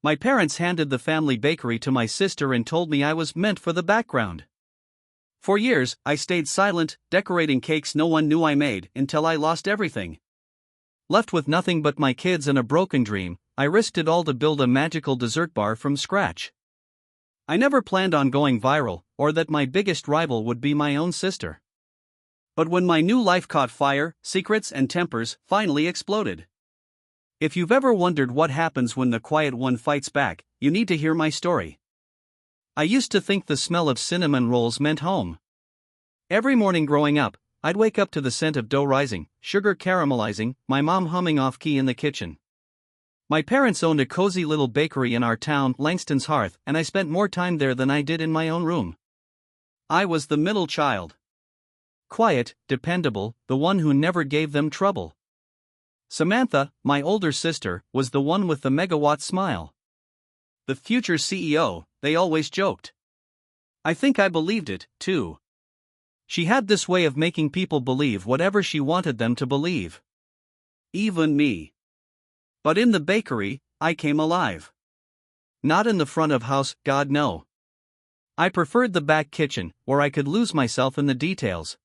My parents handed the family bakery to my sister and told me I was meant for the background. For years, I stayed silent, decorating cakes no one knew I made, until I lost everything. Left with nothing but my kids and a broken dream, I risked it all to build a magical dessert bar from scratch. I never planned on going viral, or that my biggest rival would be my own sister. But when my new life caught fire, secrets and tempers finally exploded. If you've ever wondered what happens when the quiet one fights back, you need to hear my story. I used to think the smell of cinnamon rolls meant home. Every morning growing up, I'd wake up to the scent of dough rising, sugar caramelizing, my mom humming off-key in the kitchen. My parents owned a cozy little bakery in our town, Langston's Hearth, and I spent more time there than I did in my own room. I was the middle child. Quiet, dependable, the one who never gave them trouble. Samantha, my older sister, was the one with the megawatt smile. The future CEO, they always joked. I think I believed it, too. She had this way of making people believe whatever she wanted them to believe. Even me. But in the bakery, I came alive. Not in the front of house, God no. I preferred the back kitchen, where I could lose myself in the details.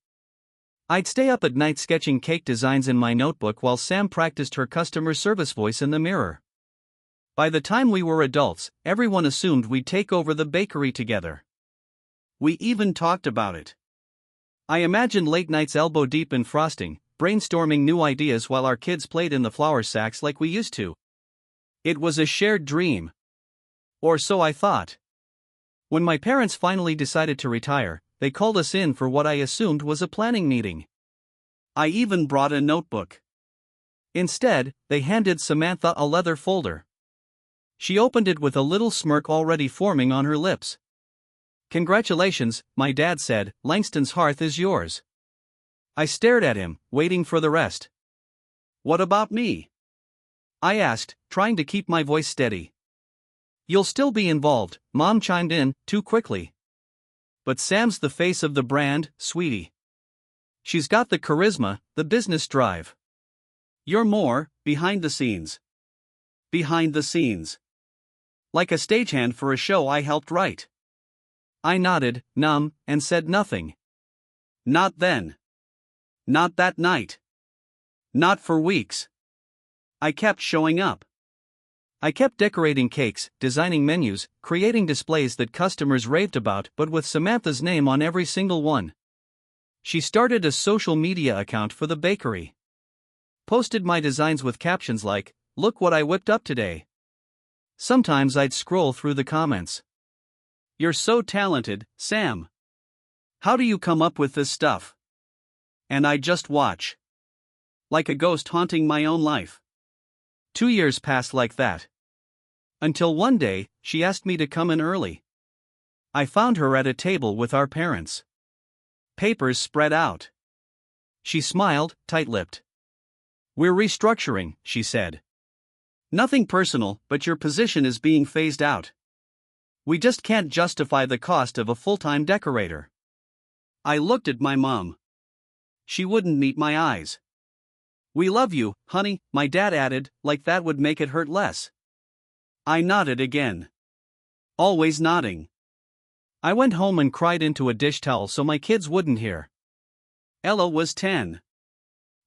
I'd stay up at night sketching cake designs in my notebook while Sam practiced her customer service voice in the mirror. By the time we were adults, everyone assumed we'd take over the bakery together. We even talked about it. I imagined late nights elbow deep in frosting, brainstorming new ideas while our kids played in the flour sacks like we used to. It was a shared dream. Or so I thought. When my parents finally decided to retire, they called us in for what I assumed was a planning meeting. I even brought a notebook. Instead, they handed Samantha a leather folder. She opened it with a little smirk already forming on her lips. "Congratulations," my dad said, "Langston's Hearth is yours." I stared at him, waiting for the rest. "What about me?" I asked, trying to keep my voice steady. "You'll still be involved," Mom chimed in, too quickly. "But Sam's the face of the brand, sweetie. She's got the charisma, the business drive. You're more, behind the scenes." Behind the scenes. Like a stagehand for a show I helped write. I nodded, numb, and said nothing. Not then. Not that night. Not for weeks. I kept showing up. I kept decorating cakes, designing menus, creating displays that customers raved about, but with Samantha's name on every single one. She started a social media account for the bakery. Posted my designs with captions like, "Look what I whipped up today." Sometimes I'd scroll through the comments. "You're so talented, Sam. How do you come up with this stuff?" And I'd just watch. Like a ghost haunting my own life. 2 years passed like that. Until one day, she asked me to come in early. I found her at a table with our parents. Papers spread out. She smiled, tight-lipped. "We're restructuring," she said. "Nothing personal, but your position is being phased out. We just can't justify the cost of a full-time decorator." I looked at my mom. She wouldn't meet my eyes. "We love you, honey," my dad added, like that would make it hurt less. I nodded again. Always nodding. I went home and cried into a dish towel so my kids wouldn't hear. Ella was 10.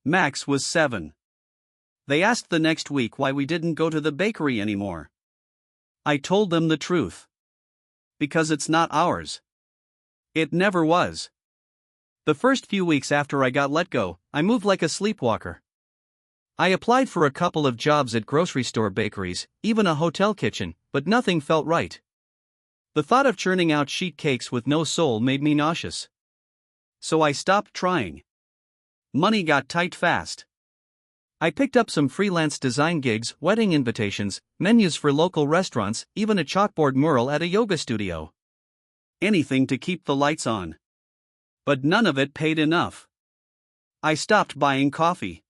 Max was 7. They asked the next week why we didn't go to the bakery anymore. I told them the truth. Because it's not ours. It never was. The first few weeks after I got let go, I moved like a sleepwalker. I applied for a couple of jobs at grocery store bakeries, even a hotel kitchen, but nothing felt right. The thought of churning out sheet cakes with no soul made me nauseous. So I stopped trying. Money got tight fast. I picked up some freelance design gigs, wedding invitations, menus for local restaurants, even a chalkboard mural at a yoga studio. Anything to keep the lights on. But none of it paid enough. I stopped buying coffee.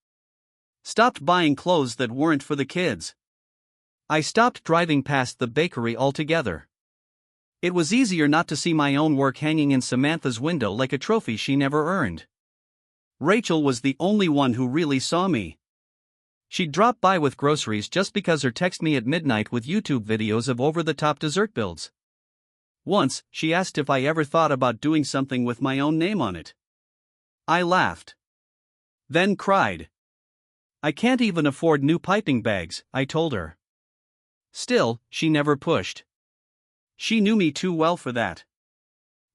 Stopped buying clothes that weren't for the kids. I stopped driving past the bakery altogether. It was easier not to see my own work hanging in Samantha's window like a trophy she never earned. Rachel was the only one who really saw me. She'd drop by with groceries just because or text me at midnight with YouTube videos of over-the-top dessert builds. Once, she asked if I ever thought about doing something with my own name on it. I laughed. Then cried. I can't even afford new piping bags, I told her. Still, she never pushed. She knew me too well for that.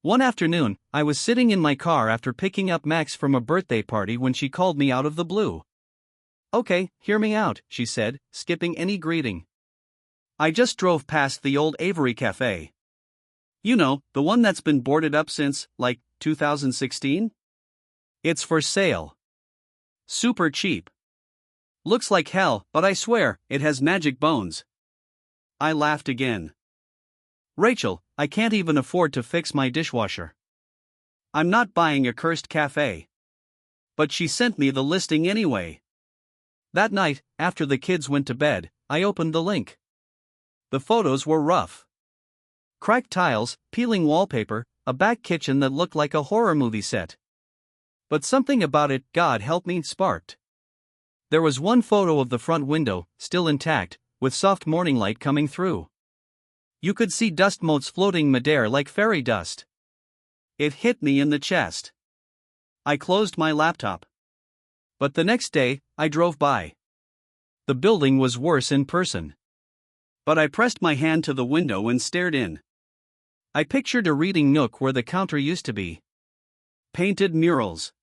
One afternoon, I was sitting in my car after picking up Max from a birthday party when she called me out of the blue. Okay, hear me out, she said, skipping any greeting. I just drove past the old Avery Cafe. You know, the one that's been boarded up since, 2016? It's for sale. Super cheap. Looks like hell, but I swear, it has magic bones. I laughed again. Rachel, I can't even afford to fix my dishwasher. I'm not buying a cursed cafe. But she sent me the listing anyway. That night, after the kids went to bed, I opened the link. The photos were rough. Cracked tiles, peeling wallpaper, a back kitchen that looked like a horror movie set. But something about it, God help me, sparked. There was one photo of the front window, still intact, with soft morning light coming through. You could see dust motes floating midair like fairy dust. It hit me in the chest. I closed my laptop. But the next day, I drove by. The building was worse in person. But I pressed my hand to the window and stared in. I pictured a reading nook where the counter used to be. Painted murals.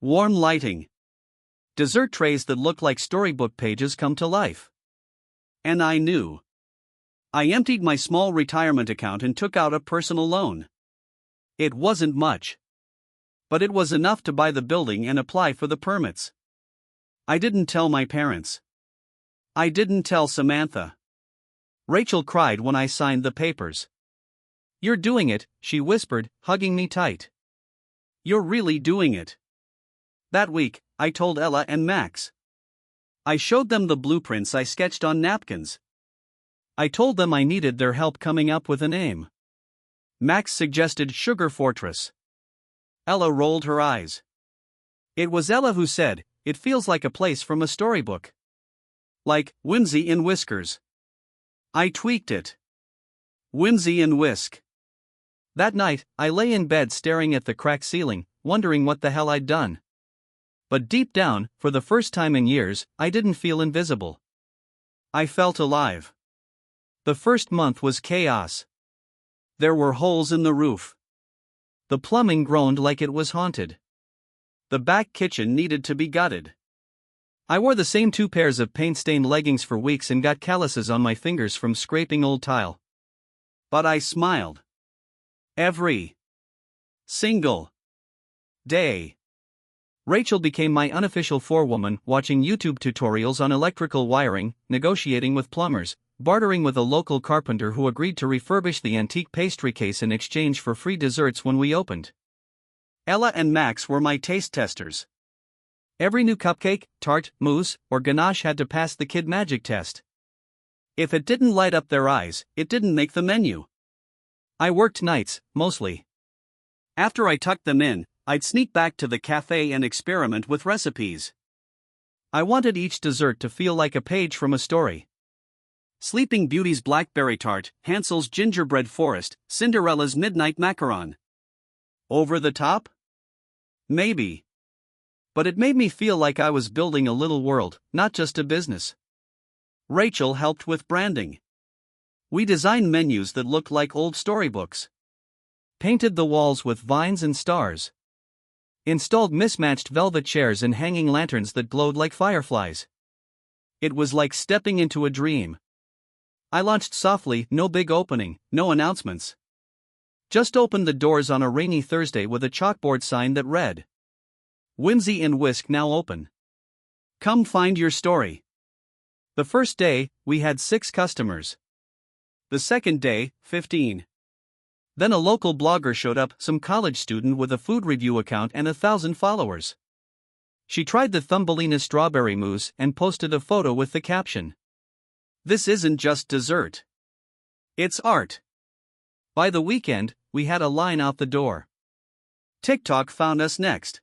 Warm lighting. Dessert trays that looked like storybook pages come to life. And I knew. I emptied my small retirement account and took out a personal loan. It wasn't much. But it was enough to buy the building and apply for the permits. I didn't tell my parents. I didn't tell Samantha. Rachel cried when I signed the papers. You're doing it, she whispered, hugging me tight. You're really doing it. That week, I told Ella and Max. I showed them the blueprints I sketched on napkins. I told them I needed their help coming up with a name. Max suggested Sugar Fortress. Ella rolled her eyes. It was Ella who said, it feels like a place from a storybook. Like, Whimsy in Whiskers. I tweaked it. Whimsy and Whisk. That night, I lay in bed staring at the cracked ceiling, wondering what the hell I'd done. But deep down, for the first time in years, I didn't feel invisible. I felt alive. The first month was chaos. There were holes in the roof. The plumbing groaned like it was haunted. The back kitchen needed to be gutted. I wore the same 2 pairs of paint-stained leggings for weeks and got calluses on my fingers from scraping old tile. But I smiled. Every single day. Rachel became my unofficial forewoman, watching YouTube tutorials on electrical wiring, negotiating with plumbers, bartering with a local carpenter who agreed to refurbish the antique pastry case in exchange for free desserts when we opened. Ella and Max were my taste testers. Every new cupcake, tart, mousse, or ganache had to pass the kid magic test. If it didn't light up their eyes, it didn't make the menu. I worked nights, mostly. After I tucked them in, I'd sneak back to the cafe and experiment with recipes. I wanted each dessert to feel like a page from a story. Sleeping Beauty's blackberry tart, Hansel's gingerbread forest, Cinderella's midnight macaron. Over the top? Maybe. But it made me feel like I was building a little world, not just a business. Rachel helped with branding. We designed menus that looked like old storybooks. Painted the walls with vines and stars. Installed mismatched velvet chairs and hanging lanterns that glowed like fireflies. It was like stepping into a dream. I launched softly, no big opening, no announcements. Just opened the doors on a rainy Thursday with a chalkboard sign that read, Whimsy and Whisk now open. Come find your story. The first day, we had 6 customers. The second day, 15. Then a local blogger showed up, some college student with a food review account and 1,000 followers. She tried the Thumbelina strawberry mousse and posted a photo with the caption, This isn't just dessert. It's art. By the weekend, we had a line out the door. TikTok found us next.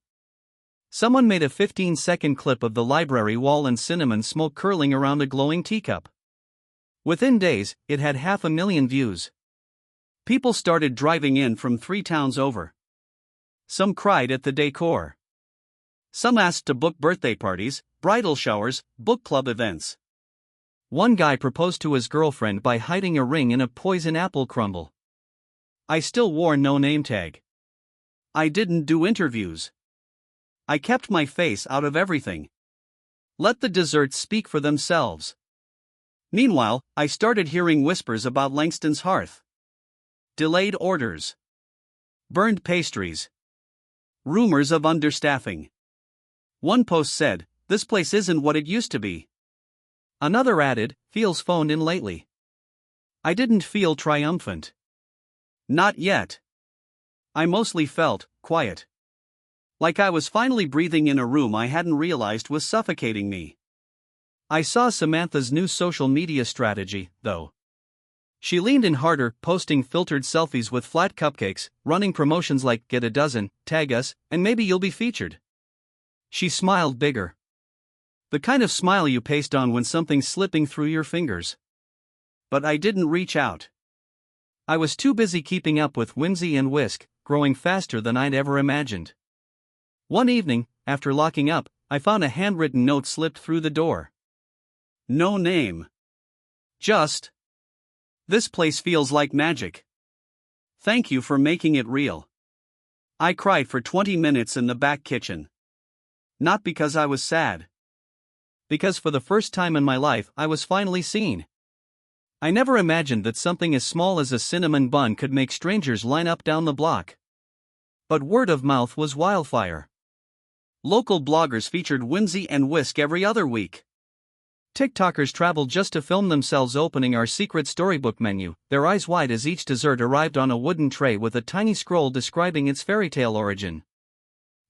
Someone made a 15-second clip of the library wall and cinnamon smoke curling around a glowing teacup. Within days, it had 500,000 views. People started driving in from 3 towns over. Some cried at the decor. Some asked to book birthday parties, bridal showers, book club events. One guy proposed to his girlfriend by hiding a ring in a poison apple crumble. I still wore no name tag. I didn't do interviews. I kept my face out of everything. Let the desserts speak for themselves. Meanwhile, I started hearing whispers about Langston's hearth. Delayed orders. Burned pastries. Rumors of understaffing. One post said, "This place isn't what it used to be." Another added, "Feels phoned in lately." I didn't feel triumphant. Not yet. I mostly felt quiet. Like I was finally breathing in a room I hadn't realized was suffocating me. I saw Samantha's new social media strategy, though. She leaned in harder, posting filtered selfies with flat cupcakes, running promotions like "Get a dozen, tag us, and maybe you'll be featured." She smiled bigger. The kind of smile you paste on when something's slipping through your fingers. But I didn't reach out. I was too busy keeping up with Whimsy and Whisk, growing faster than I'd ever imagined. One evening, after locking up, I found a handwritten note slipped through the door. No name. Just, "This place feels like magic. Thank you for making it real." I cried for 20 minutes in the back kitchen. Not because I was sad. Because for the first time in my life I was finally seen. I never imagined that something as small as a cinnamon bun could make strangers line up down the block. But word of mouth was wildfire. Local bloggers featured Whimsy and Whisk every other week. TikTokers traveled just to film themselves opening our secret storybook menu, their eyes wide as each dessert arrived on a wooden tray with a tiny scroll describing its fairy tale origin.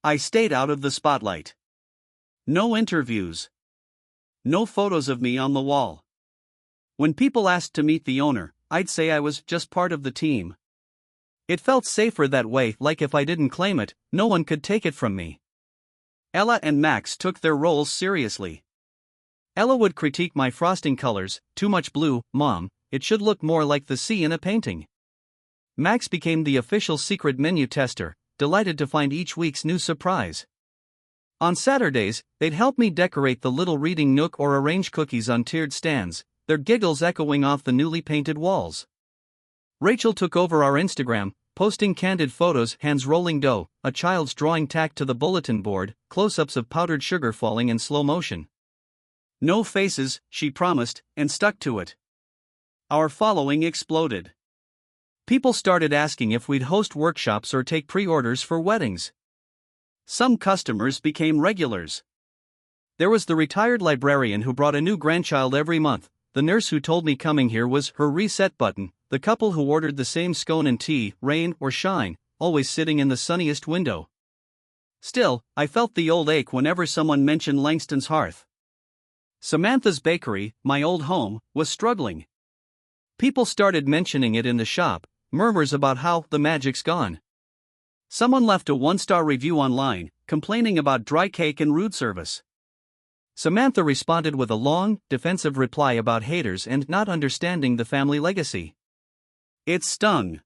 I stayed out of the spotlight. No interviews. No photos of me on the wall. When people asked to meet the owner, I'd say I was just part of the team. It felt safer that way, like if I didn't claim it, no one could take it from me. Ella and Max took their roles seriously. Ella would critique my frosting colors, "Too much blue, Mom, it should look more like the sea in a painting." Max became the official secret menu tester, delighted to find each week's new surprise. On Saturdays, they'd help me decorate the little reading nook or arrange cookies on tiered stands, their giggles echoing off the newly painted walls. Rachel took over our Instagram, posting candid photos, hands rolling dough, a child's drawing tacked to the bulletin board, close-ups of powdered sugar falling in slow motion. No faces, she promised, and stuck to it. Our following exploded. People started asking if we'd host workshops or take pre-orders for weddings. Some customers became regulars. There was the retired librarian who brought a new grandchild every month, the nurse who told me coming here was her reset button, the couple who ordered the same scone and tea, rain or shine, always sitting in the sunniest window. Still, I felt the old ache whenever someone mentioned Langston's hearth. Samantha's bakery, my old home, was struggling. People started mentioning it in the shop, murmurs about how the magic's gone. Someone left a 1-star review online, complaining about dry cake and rude service. Samantha responded with a long, defensive reply about haters and not understanding the family legacy. It stung.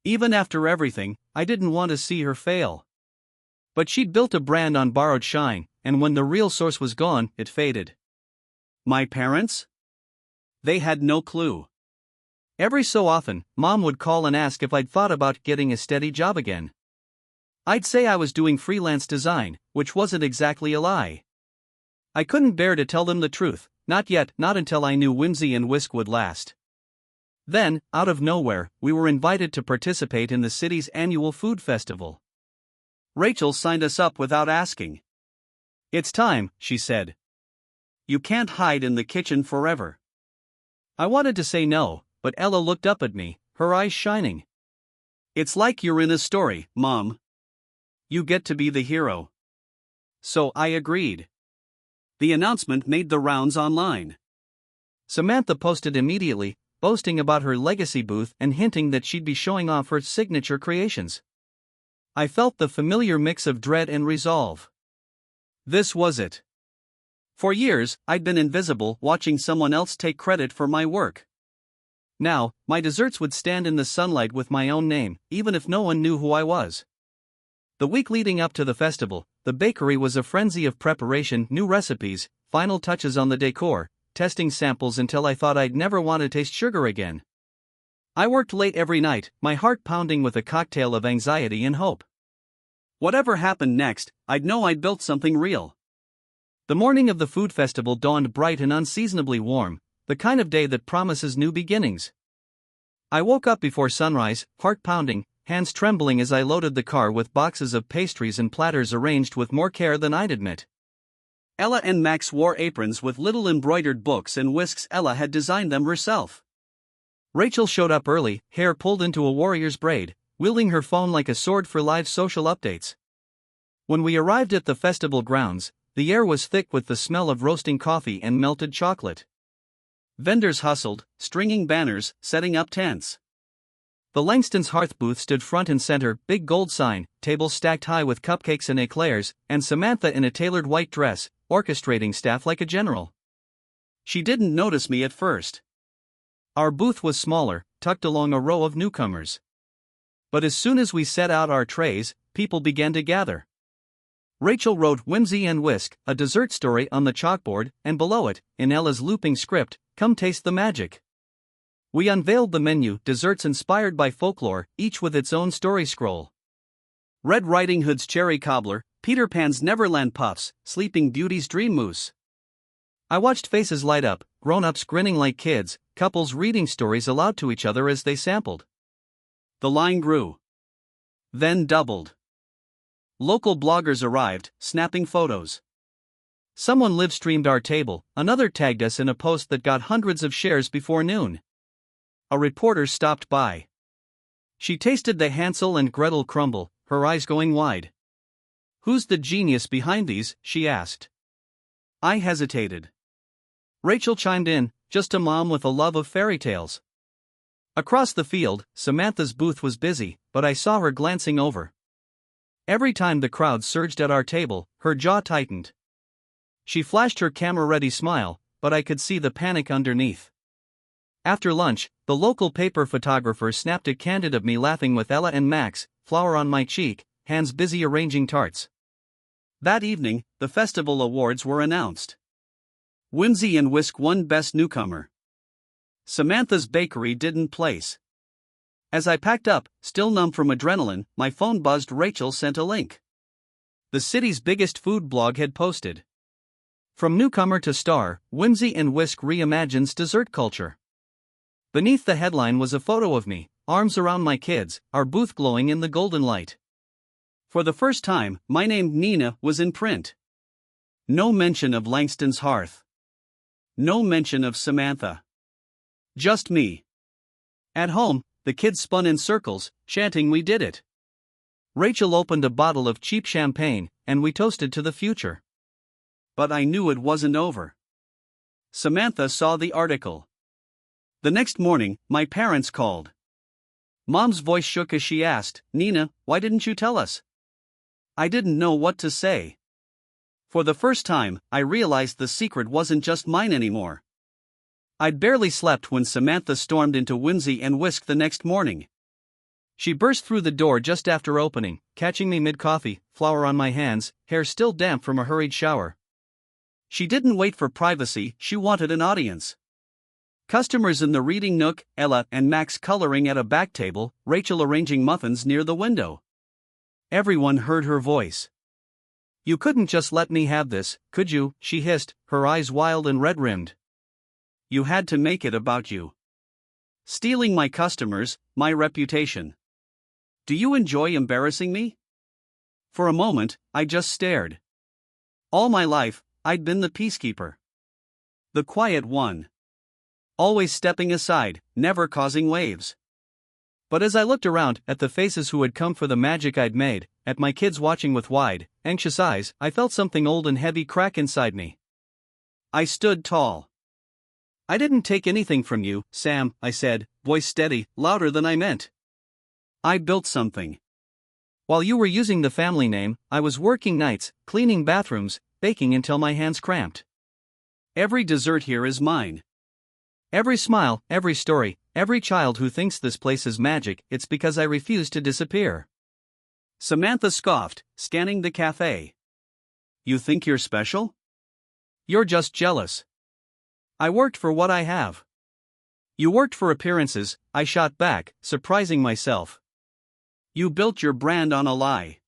Even after everything, I didn't want to see her fail. But she'd built a brand on borrowed shine, and when the real source was gone, it faded. My parents? They had no clue. Every so often, Mom would call and ask if I'd thought about getting a steady job again. I'd say I was doing freelance design, which wasn't exactly a lie. I couldn't bear to tell them the truth, not yet, not until I knew Whimsy and Whisk would last. Then, out of nowhere, we were invited to participate in the city's annual food festival. Rachel signed us up without asking. "It's time," she said. "You can't hide in the kitchen forever." I wanted to say no, but Ella looked up at me, her eyes shining. "It's like you're in a story, Mom. You get to be the hero." So I agreed. The announcement made the rounds online. Samantha posted immediately, boasting about her legacy booth and hinting that she'd be showing off her signature creations. I felt the familiar mix of dread and resolve. This was it. For years, I'd been invisible, watching someone else take credit for my work. Now, my desserts would stand in the sunlight with my own name, even if no one knew who I was. The week leading up to the festival, the bakery was a frenzy of preparation, new recipes, final touches on the decor, testing samples until I thought I'd never want to taste sugar again. I worked late every night, my heart pounding with a cocktail of anxiety and hope. Whatever happened next, I'd know I'd built something real. The morning of the food festival dawned bright and unseasonably warm, the kind of day that promises new beginnings. I woke up before sunrise, heart pounding, hands trembling as I loaded the car with boxes of pastries and platters arranged with more care than I'd admit. Ella and Max wore aprons with little embroidered books and whisks. Ella had designed them herself. Rachel showed up early, hair pulled into a warrior's braid, wielding her phone like a sword for live social updates. When we arrived at the festival grounds, the air was thick with the smell of roasting coffee and melted chocolate. Vendors hustled, stringing banners, setting up tents. The Langston's hearth booth stood front and center, big gold sign, tables stacked high with cupcakes and eclairs, and Samantha in a tailored white dress, orchestrating staff like a general. She didn't notice me at first. Our booth was smaller, tucked along a row of newcomers. But as soon as we set out our trays, people began to gather. Rachel wrote Whimsy and Whisk, a dessert story, on the chalkboard, and below it, in Ella's looping script, "Come taste the magic." We unveiled the menu, desserts inspired by folklore, each with its own story scroll. Red Riding Hood's cherry cobbler, Peter Pan's Neverland puffs, Sleeping Beauty's dream mousse. I watched faces light up, grown-ups grinning like kids, couples reading stories aloud to each other as they sampled. The line grew. Then doubled. Local bloggers arrived, snapping photos. Someone live-streamed our table, another tagged us in a post that got hundreds of shares before noon. A reporter stopped by. She tasted the Hansel and Gretel crumble, her eyes going wide. "Who's the genius behind these?" she asked. I hesitated. Rachel chimed in, "Just a mom with a love of fairy tales." Across the field, Samantha's booth was busy, but I saw her glancing over. Every time the crowd surged at our table, her jaw tightened. She flashed her camera-ready smile, but I could see the panic underneath. After lunch, the local paper photographer snapped a candid of me laughing with Ella and Max, flower on my cheek, hands busy arranging tarts. That evening, the festival awards were announced. Whimsy and Whisk won Best Newcomer. Samantha's Bakery didn't place. As I packed up, still numb from adrenaline, my phone buzzed. Rachel sent a link. The city's biggest food blog had posted. From newcomer to star, Whimsy and Whisk reimagines dessert culture. Beneath the headline was a photo of me, arms around my kids, our booth glowing in the golden light. For the first time, my name, Nina, was in print. No mention of Langston's hearth. No mention of Samantha. Just me. At home, the kids spun in circles, chanting "We did it." Rachel opened a bottle of cheap champagne, and we toasted to the future. But I knew it wasn't over. Samantha saw the article. The next morning, my parents called. Mom's voice shook as she asked, "Nina, why didn't you tell us?" I didn't know what to say. For the first time, I realized the secret wasn't just mine anymore. I'd barely slept when Samantha stormed into Whimsy and Whisk the next morning. She burst through the door just after opening, catching me mid-coffee, flour on my hands, hair still damp from a hurried shower. She didn't wait for privacy, she wanted an audience. Customers in the reading nook, Ella and Max coloring at a back table, Rachel arranging muffins near the window. Everyone heard her voice. "You couldn't just let me have this, could you?" she hissed, her eyes wild and red-rimmed. "You had to make it about you. Stealing my customers, my reputation. Do you enjoy embarrassing me?" For a moment, I just stared. All my life, I'd been the peacekeeper. The quiet one. Always stepping aside, never causing waves. But as I looked around, at the faces who had come for the magic I'd made, at my kids watching with wide, anxious eyes, I felt something old and heavy crack inside me. I stood tall. "I didn't take anything from you, Sam," I said, voice steady, louder than I meant. "I built something. While you were using the family name, I was working nights, cleaning bathrooms, baking until my hands cramped. Every dessert here is mine. Every smile, every story, every child who thinks this place is magic, it's because I refuse to disappear. Samantha scoffed, scanning the cafe. You think you're special? You're just jealous. I worked for what I have. You worked for appearances, I shot back, surprising myself. You built your brand on a lie.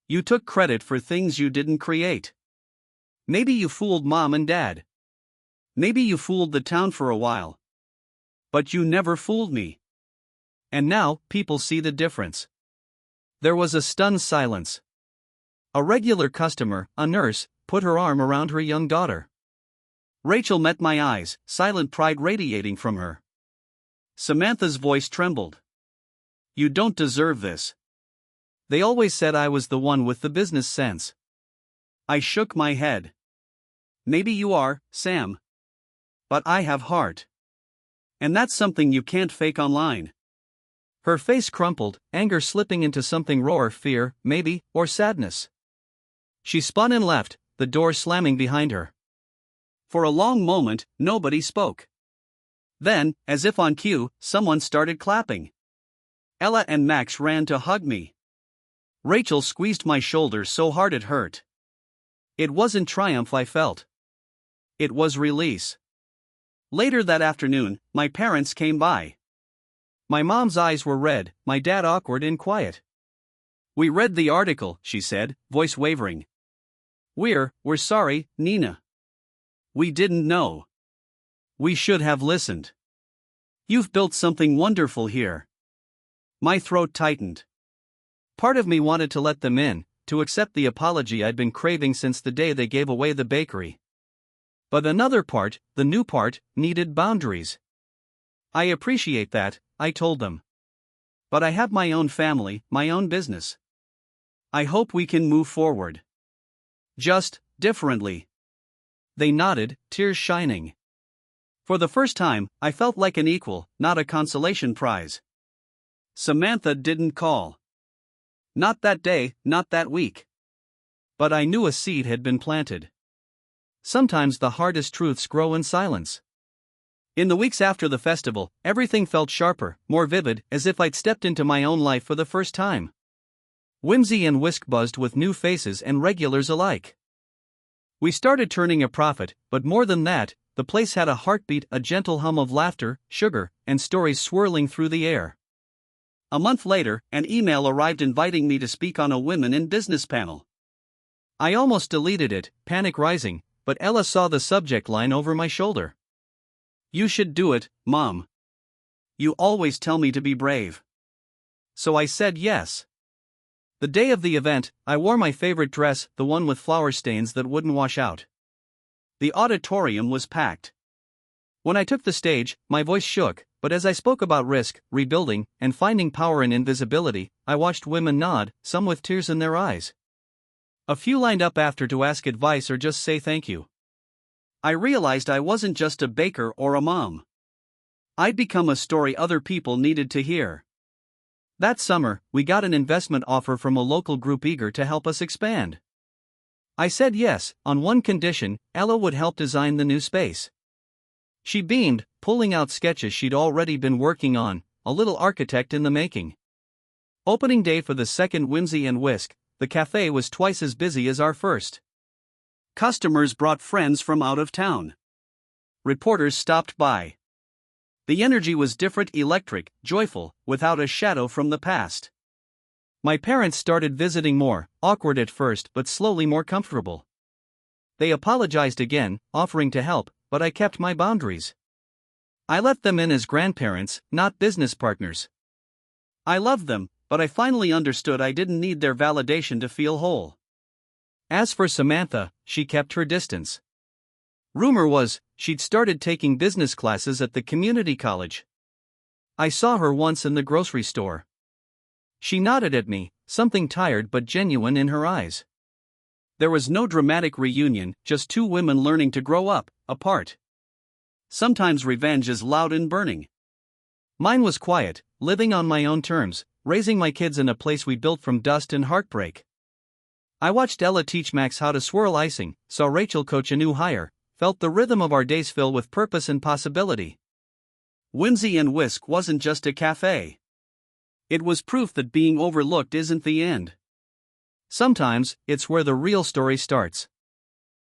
You took credit for things you didn't create. Maybe you fooled mom and dad. Maybe you fooled the town for a while. But you never fooled me. And now, people see the difference. There was a stunned silence. A regular customer, a nurse, put her arm around her young daughter. Rachel met my eyes, silent pride radiating from her. Samantha's voice trembled. You don't deserve this. They always said I was the one with the business sense. I shook my head. Maybe you are, Sam. But I have heart. And that's something you can't fake online. Her face crumpled, anger slipping into something rawer, fear, maybe, or sadness. She spun and left, the door slamming behind her. For a long moment, nobody spoke. Then, as if on cue, someone started clapping. Ella and Max ran to hug me. Rachel squeezed my shoulder so hard it hurt. It wasn't triumph I felt. It was release. Later that afternoon, my parents came by. My mom's eyes were red, my dad awkward and quiet. We read the article, she said, voice wavering. We're sorry, Nina. We didn't know. We should have listened. You've built something wonderful here. My throat tightened. Part of me wanted to let them in, to accept the apology I'd been craving since the day they gave away the bakery. But another part, the new part, needed boundaries. I appreciate that, I told them. But I have my own family, my own business. I hope we can move forward. Just differently. They nodded, tears shining. For the first time, I felt like an equal, not a consolation prize. Samantha didn't call. Not that day, not that week. But I knew a seed had been planted. Sometimes the hardest truths grow in silence. In the weeks after the festival, everything felt sharper, more vivid, as if I'd stepped into my own life for the first time. Whimsy and Whisk buzzed with new faces and regulars alike. We started turning a profit, but more than that, the place had a heartbeat, a gentle hum of laughter, sugar, and stories swirling through the air. A month later, an email arrived inviting me to speak on a women in business panel. I almost deleted it, panic rising, but Ella saw the subject line over my shoulder. You should do it, Mom. You always tell me to be brave. So I said yes. The day of the event, I wore my favorite dress, the one with flower stains that wouldn't wash out. The auditorium was packed. When I took the stage, my voice shook, but as I spoke about risk, rebuilding, and finding power in invisibility, I watched women nod, some with tears in their eyes. A few lined up after to ask advice or just say thank you. I realized I wasn't just a baker or a mom. I'd become a story other people needed to hear. That summer, we got an investment offer from a local group eager to help us expand. I said yes, on one condition: Ella would help design the new space. She beamed, pulling out sketches she'd already been working on, a little architect in the making. Opening day for the second Whimsy and Whisk, the cafe was twice as busy as our first. Customers brought friends from out of town. Reporters stopped by. The energy was different, electric, joyful, without a shadow from the past. My parents started visiting more, awkward at first but slowly more comfortable. They apologized again, offering to help, but I kept my boundaries. I let them in as grandparents, not business partners. I loved them, but I finally understood I didn't need their validation to feel whole. As for Samantha, she kept her distance. Rumor was, she'd started taking business classes at the community college. I saw her once in the grocery store. She nodded at me, something tired but genuine in her eyes. There was no dramatic reunion, just two women learning to grow up, apart. Sometimes revenge is loud and burning. Mine was quiet, living on my own terms, raising my kids in a place we built from dust and heartbreak. I watched Ella teach Max how to swirl icing, saw Rachel coach a new hire, felt the rhythm of our days fill with purpose and possibility. Whimsy and Whisk wasn't just a cafe. It was proof that being overlooked isn't the end. Sometimes, it's where the real story starts.